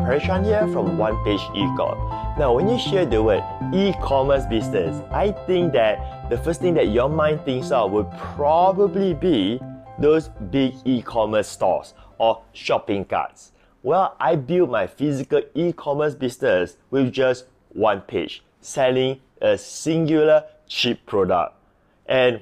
Harishan here from One Page Ecom. Now, when you hear the word e-commerce business, I think that the first thing that your mind thinks of would probably be those big e-commerce stores or shopping carts. Well, I built my physical e-commerce business with just one page, selling a singular cheap product. And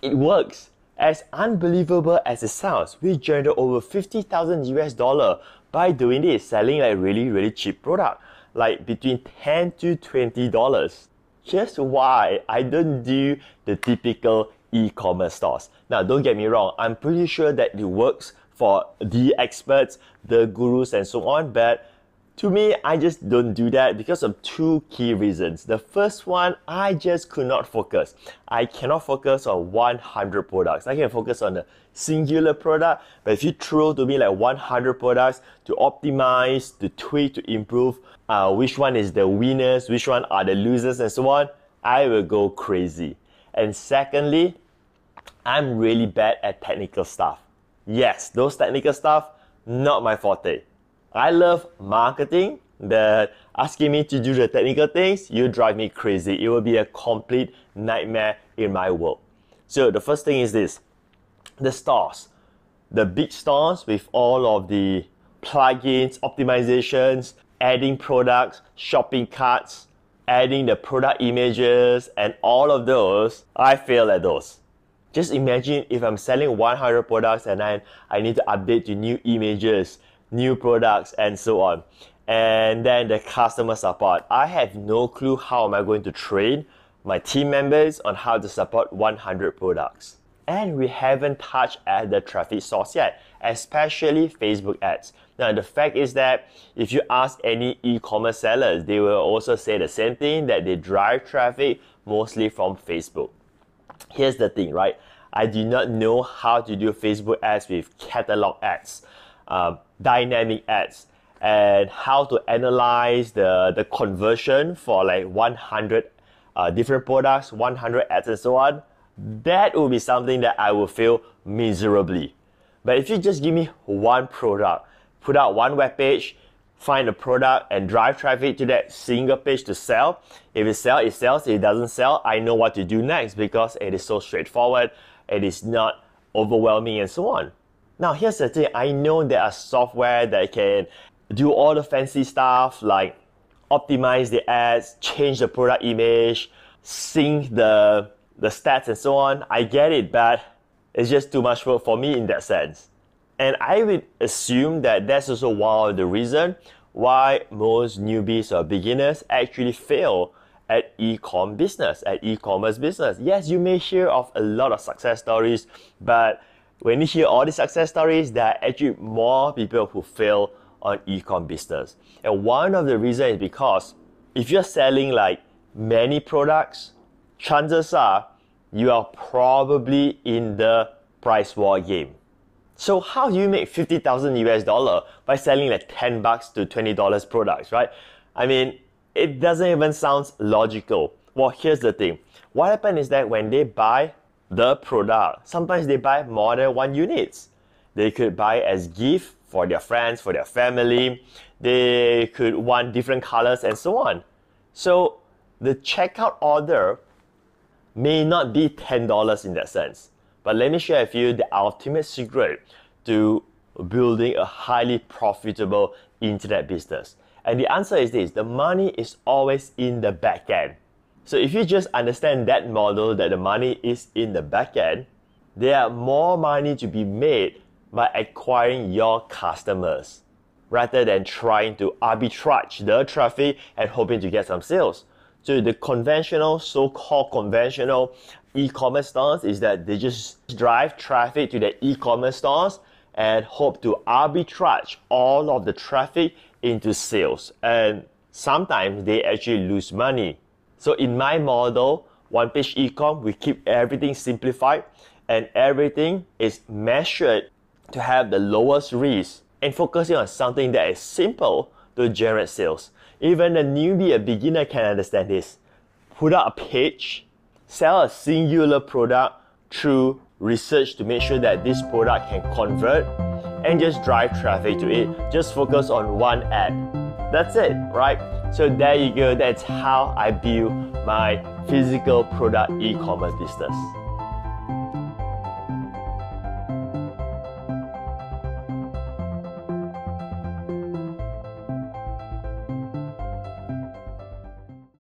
it works. As unbelievable as it sounds, we generated over 50,000 US dollar by doing this, selling like really cheap product, like between $10 to $20. Here's why I don't do the typical e-commerce stores. Now, don't get me wrong, I'm pretty sure that it works for the experts, the gurus and so on, but to me, I just don't do that because of two key reasons. The first one, I just could not focus. I cannot focus on 100 products. I can focus on a singular product, but if you throw to me like 100 products to optimize, to tweak, to improve, which one is the winners, which one are the losers and so on, I will go crazy. And secondly, I'm really bad at technical stuff. Yes, those technical stuff, not my forte. I love marketing, but asking me to do the technical things, you drive me crazy. It will be a complete nightmare in my world. So the first thing is this, the stores. The big stores with all of the plugins, optimizations, adding products, shopping carts, adding the product images, and all of those, I fail at those. Just imagine if I'm selling 100 products and I need to update to new images, new products and so on, and then the customer support. I have no clue how am I going to train my team members on how to support 100 products. And we haven't touched at the traffic source yet, especially Facebook ads. Now the fact is that if you ask any e-commerce sellers, they will also say the same thing, that they drive traffic mostly from Facebook. Here's the thing, right? I do not know how to do Facebook ads with catalog ads, dynamic ads, and how to analyze the conversion for like 100 different products, 100 ads and so on. That will be something that I will fail miserably. But if you just give me one product, put out one web page, find a product and drive traffic to that single page to sell. If it sells, it sells. If it doesn't sell, I know what to do next because it is so straightforward. It is not overwhelming and so on. Now, here's the thing. I know there are software that can do all the fancy stuff like optimize the ads, change the product image, sync the stats and so on. I get it, but it's just too much work for me in that sense. And I would assume that that's also one of the reasons why most newbies or beginners actually fail at e-com business, at e-commerce business. Yes, you may hear of a lot of success stories, but when you hear all the success stories, there are actually more people who fail on e-com business. And one of the reasons is because if you're selling like many products, chances are you are probably in the price war game. So how do you make 50,000 US dollar by selling like $10 to $20 products, right? I mean, it doesn't even sound logical. Well, here's the thing. What happens is that when they buy the product, sometimes they buy more than one units. They could buy as gift for their friends, for their family. They could want different colors and so on. So the checkout order may not be $10 in that sense. But let me share with you the ultimate secret to building a highly profitable internet business. And the answer is this: the money is always in the back end. So if you just understand that model, that the money is in the back end, there are more money to be made by acquiring your customers rather than trying to arbitrage the traffic and hoping to get some sales. So the conventional, so-called conventional e-commerce stores is that they just drive traffic to the e-commerce stores and hope to arbitrage all of the traffic into sales. And sometimes they actually lose money. So in my model, One Page Ecom, we keep everything simplified and everything is measured to have the lowest risk and focusing on something that is simple to generate sales. Even a newbie, a beginner can understand this. Put out a page, sell a singular product through research to make sure that this product can convert, and just drive traffic to it. Just focus on one ad. That's it, right? So there you go. That's how I build my physical product e-commerce business.